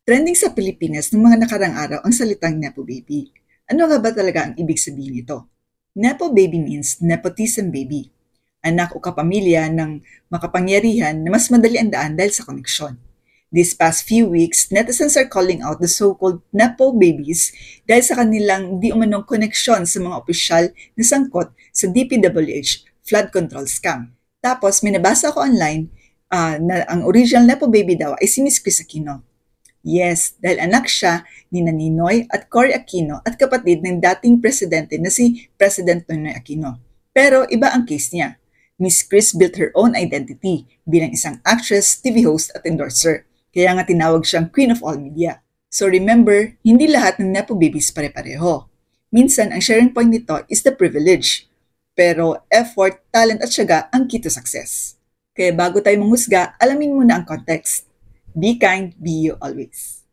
Trending sa Pilipinas noong mga nakarang araw ang salitang Nepo Baby. Ano nga ba talaga ang ibig sabihin nito? Nepo Baby means nepotism baby. Anak o kapamilya ng makapangyarihan na mas madali ang daan dahil sa koneksyon. These past few weeks, netizens are calling out the so-called Nepo babies dahil sa kanilang di umanong koneksyon sa mga opisyal na sangkot sa DPWH flood control scam. Tapos, may nabasa ko online na ang original Nepo baby daw ay si Miss Chris Aquino. Yes, dahil anak siya ni Ninoy at Cory Aquino at kapatid ng dating presidente na si President Noynoy Aquino. Pero iba ang case niya. Miss Chris built her own identity bilang isang actress, TV host at endorser. Kaya nga tinawag siyang Queen of All Media. So remember, hindi lahat ng Nepo babies pare-pareho. Minsan, ang sharing point nito is the privilege. Pero effort, talent at syaga ang key to success. Kaya bago tayo manghusga, alamin muna ang context. Be kind, be you always.